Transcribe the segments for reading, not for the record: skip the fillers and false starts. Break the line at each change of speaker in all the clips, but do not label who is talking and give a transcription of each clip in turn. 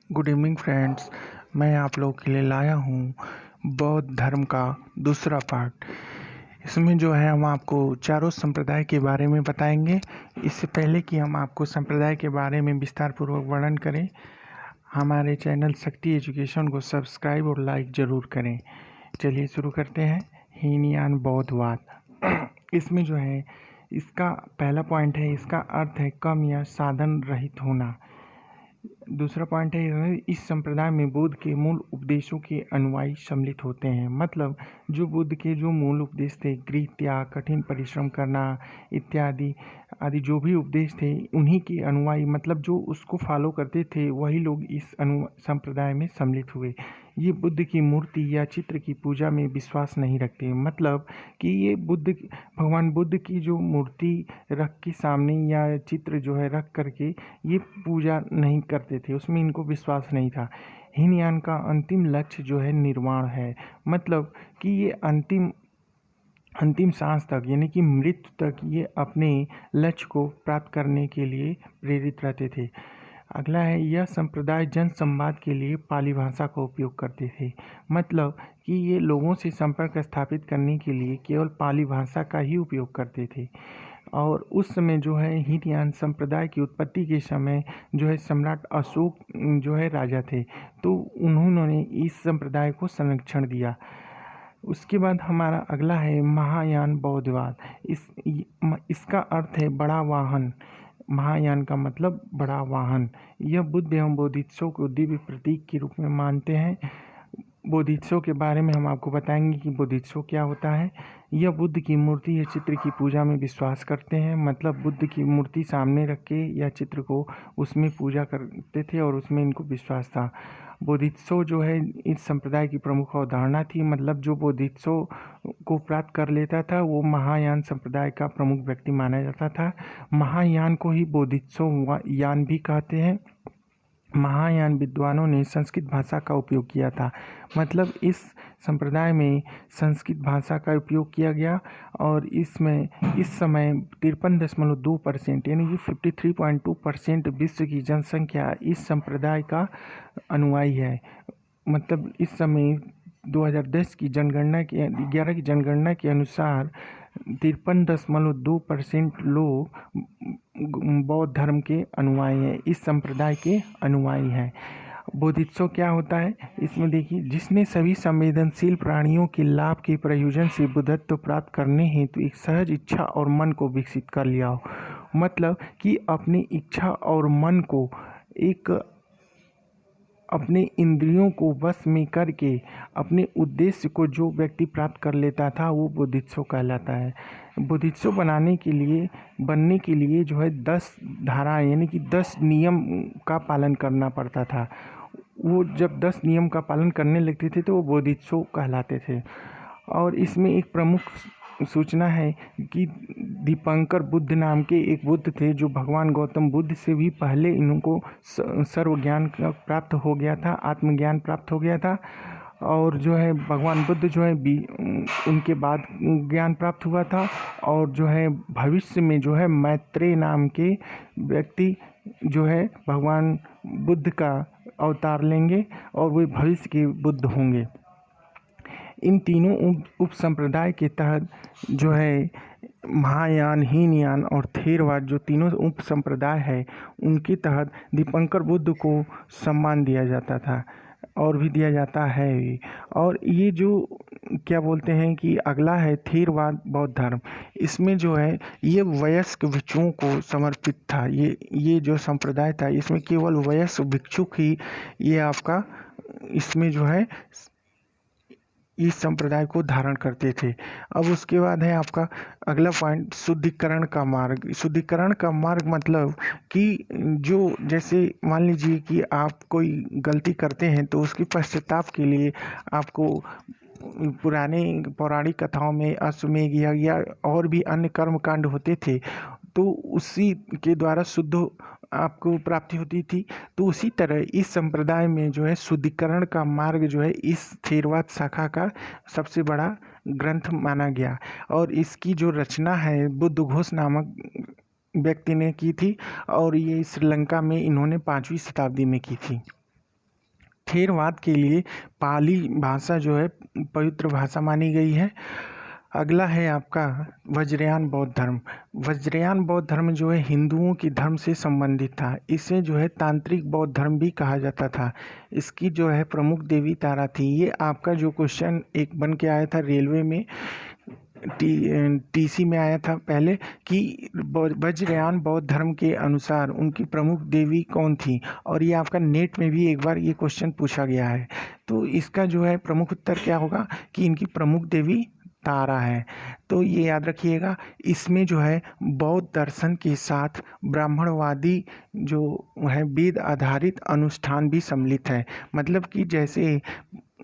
Good evening friends. मैं आप लोगों के लिए लाया हूँ बौद्ध धर्म का दूसरा पार्ट। इसमें जो है हम आपको चारों संप्रदाय के बारे में बताएंगे। इससे पहले कि हम आपको संप्रदाय के बारे में विस्तार पूर्वक वर्णन करें, हमारे चैनल शक्ति एजुकेशन को सब्सक्राइब और लाइक ज़रूर करें। चलिए शुरू करते हैं। हीनयान बौद्धवाद। इसमें जो है इसका पहला पॉइंट है, इसका अर्थ है कम या साधन रहित होना। दूसरा पॉइंट है इस संप्रदाय में बुद्ध के मूल उपदेशों के अनुयायी सम्मिलित होते हैं। मतलब जो बुद्ध के जो मूल उपदेश थे, गृह त्याग, कठिन परिश्रम करना इत्यादि आदि जो भी उपदेश थे, उन्हीं के अनुयायी मतलब जो उसको फॉलो करते थे वही लोग इस संप्रदाय में सम्मिलित हुए। ये बुद्ध की मूर्ति या चित्र की पूजा में विश्वास नहीं रखते। मतलब कि ये भगवान बुद्ध की जो मूर्ति रख के सामने या चित्र जो है रख करके ये पूजा नहीं करते थे, उसमें इनको विश्वास नहीं था। हीनयान का अंतिम लक्ष्य जो है निर्वाण है। मतलब कि ये अंतिम सांस तक यानी कि मृत्यु तक ये अपने लक्ष्य को प्राप्त करने के लिए प्रेरित रहते थे। अगला है यह संप्रदाय जन संवाद के लिए पाली भाषा का उपयोग करते थे। मतलब कि ये लोगों से संपर्क स्थापित करने के लिए केवल पाली भाषा का ही उपयोग करते थे। और उस समय जो है हीनयान संप्रदाय की उत्पत्ति के समय जो है सम्राट अशोक जो है राजा थे, तो उन्होंने इस संप्रदाय को संरक्षण दिया। उसके बाद हमारा अगला है महायान बौद्धवाद। इसका अर्थ है बड़ा वाहन। महायान का मतलब बड़ा वाहन। यह बुद्ध एवं बोधिसत्व को दिव्य प्रतीक के रूप में मानते हैं। बोधिसत्व के बारे में हम आपको बताएंगे कि बोधिसत्व क्या होता है। यह बुद्ध की मूर्ति या चित्र की पूजा में विश्वास करते हैं। मतलब बुद्ध की मूर्ति सामने रख के या चित्र को उसमें पूजा करते थे और उसमें इनको विश्वास था। बोधिसत्व जो है इस संप्रदाय की प्रमुख अवधारणा थी। मतलब जो बोधिसत्व को प्राप्त कर लेता था वो महायान संप्रदाय का प्रमुख व्यक्ति माना जाता था। महायान को ही बोधिसत्व यान भी कहते हैं। महायान विद्वानों ने संस्कृत भाषा का उपयोग किया था। मतलब इस संप्रदाय में संस्कृत भाषा का उपयोग किया गया और इसमें इस समय 53.2% यानी कि 53.2% विश्व की जनसंख्या इस संप्रदाय का अनुयायी है। मतलब इस समय 2010 की जनगणना के 11 की जनगणना के अनुसार 53.2% लोग बौद्ध धर्म के अनुयायी हैं, इस संप्रदाय के अनुयायी हैं। बोधिसत्व क्या होता है इसमें देखिए, जिसने सभी संवेदनशील प्राणियों के लाभ के प्रयोजन से बुद्धत्व प्राप्त करने हेतु एक सहज इच्छा और मन को विकसित कर लिया हो। मतलब कि अपनी इच्छा और मन को अपने इंद्रियों को वश में करके अपने उद्देश्य को जो व्यक्ति प्राप्त कर लेता था वो बोधिसत्व कहलाता है। बोधिसत्व बनने के लिए जो है 10 धाराएं यानी कि 10 नियम का पालन करना पड़ता था। वो जब 10 नियम का पालन करने लगते थे तो वो बोधिसत्व कहलाते थे। और इसमें एक प्रमुख सूचना है कि दीपंकर बुद्ध नाम के एक बुद्ध थे जो भगवान गौतम बुद्ध से भी पहले इनको सर्व ज्ञान प्राप्त हो गया था, आत्मज्ञान प्राप्त हो गया था। और जो है भगवान बुद्ध जो है उनके बाद ज्ञान प्राप्त हुआ था। और जो है भविष्य में जो है मैत्रेय नाम के व्यक्ति जो है भगवान बुद्ध का अवतार लेंगे और वे भविष्य के बुद्ध होंगे। इन तीनों उप संप्रदाय के तहत जो है महायान, हीनयान और थेरवाद जो तीनों उप संप्रदाय है उनके तहत दीपंकर बुद्ध को सम्मान दिया जाता था और भी दिया जाता है भी। और ये जो क्या बोलते हैं कि अगला है थेरवाद बौद्ध धर्म। इसमें जो है ये वयस्क भिक्षुओं को समर्पित था। ये जो संप्रदाय था इसमें केवल वयस्क भिक्षुक ही ये आपका इसमें जो है इस संप्रदाय को धारण करते थे। अब उसके बाद है आपका अगला पॉइंट शुद्धिकरण का मार्ग। शुद्धिकरण का मार्ग मतलब कि जो जैसे मान लीजिए कि आप कोई गलती करते हैं तो उसकी पश्चाताप के लिए आपको पुराने पौराणिक कथाओं में अश्वमेध या और भी अन्य कर्म कांड होते थे, तो उसी के द्वारा शुद्ध आपको प्राप्ति होती थी। तो उसी तरह इस संप्रदाय में जो है शुद्धिकरण का मार्ग जो है इस थेरवाद शाखा का सबसे बड़ा ग्रंथ माना गया। और इसकी जो रचना है बुद्ध घोष नामक व्यक्ति ने की थी और ये श्रीलंका में इन्होंने 5वीं शताब्दी में की थी। थेरवाद के लिए पाली भाषा जो है पवित्र भाषा मानी गई है। अगला है आपका वज्रयान बौद्ध धर्म। वज्रयान बौद्ध धर्म जो है हिंदुओं के धर्म से संबंधित था। इसे जो है तांत्रिक बौद्ध धर्म भी कहा जाता था। इसकी जो है प्रमुख देवी तारा थी। ये आपका जो क्वेश्चन एक बन के आया था रेलवे में, टीसी में आया था पहले कि वज्रयान बौद्ध धर्म के अनुसार उनकी प्रमुख देवी कौन थी, और ये आपका नेट में भी एक बार ये क्वेश्चन पूछा गया है। तो इसका जो है प्रमुख उत्तर क्या होगा कि इनकी प्रमुख देवी तारा है। तो ये याद रखिएगा। इसमें जो है बौद्ध दर्शन के साथ ब्राह्मणवादी जो है वेद आधारित अनुष्ठान भी सम्मिलित है। मतलब कि जैसे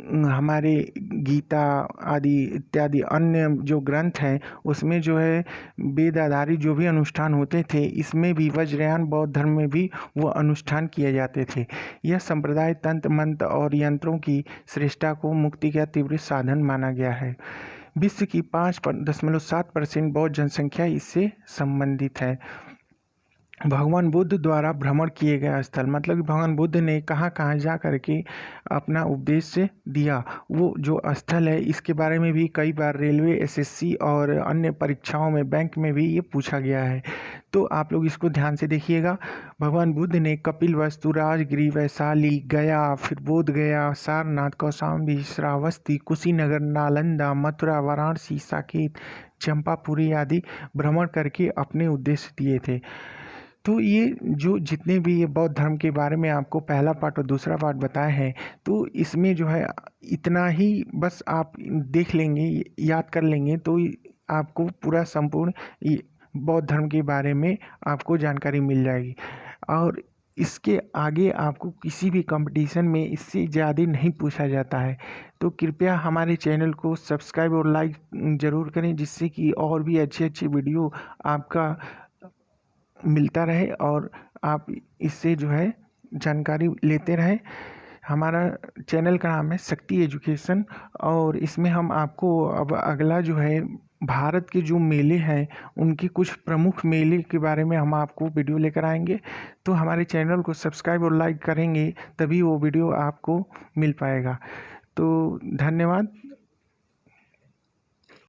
हमारे गीता आदि इत्यादि अन्य जो ग्रंथ हैं उसमें जो है वेद आधारित जो भी अनुष्ठान होते थे, इसमें भी वज्रयान बौद्ध धर्म में भी वो अनुष्ठान किए जाते थे। यह संप्रदाय तंत्र मंत्र और यंत्रों की श्रेष्ठता को मुक्ति का तीव्र साधन माना गया है। विश्व की 5.7% बौद्ध जनसंख्या इससे संबंधित है। भगवान बुद्ध द्वारा भ्रमण किए गए स्थल, मतलब कि भगवान बुद्ध ने कहाँ कहाँ जा करके अपना उपदेश दिया, वो जो स्थल है इसके बारे में भी कई बार रेलवे, एसएससी और अन्य परीक्षाओं में, बैंक में भी ये पूछा गया है। तो आप लोग इसको ध्यान से देखिएगा। भगवान बुद्ध ने कपिलवस्तु, राजगिरी, वैशाली, गया, फिर बोध गया, सारनाथ, कौशाम्बी, श्रावस्ती, कुशीनगर, नालंदा, मथुरा, वाराणसी, साकेत, चंपापुरी आदि भ्रमण करके अपने उद्देश्य दिए थे। तो ये जो जितने भी ये बौद्ध धर्म के बारे में आपको पहला पार्ट और दूसरा पार्ट बताए हैं, तो इसमें जो है इतना ही बस आप देख लेंगे, याद कर लेंगे, तो आपको पूरा संपूर्ण बौद्ध धर्म के बारे में आपको जानकारी मिल जाएगी। और इसके आगे आपको किसी भी कंपटीशन में इससे ज़्यादा नहीं पूछा जाता है। तो कृपया हमारे चैनल को सब्सक्राइब और लाइक ज़रूर करें, जिससे कि और भी अच्छे अच्छे वीडियो आपका मिलता रहे और आप इससे जो है जानकारी लेते रहें। हमारा चैनल का नाम है शक्ति एजुकेशन, और इसमें हम आपको अब अगला जो है भारत के जो मेले हैं उनकी कुछ प्रमुख मेले के बारे में हम आपको वीडियो लेकर आएंगे। तो हमारे चैनल को सब्सक्राइब और लाइक करेंगे तभी वो वीडियो आपको मिल पाएगा। तो धन्यवाद।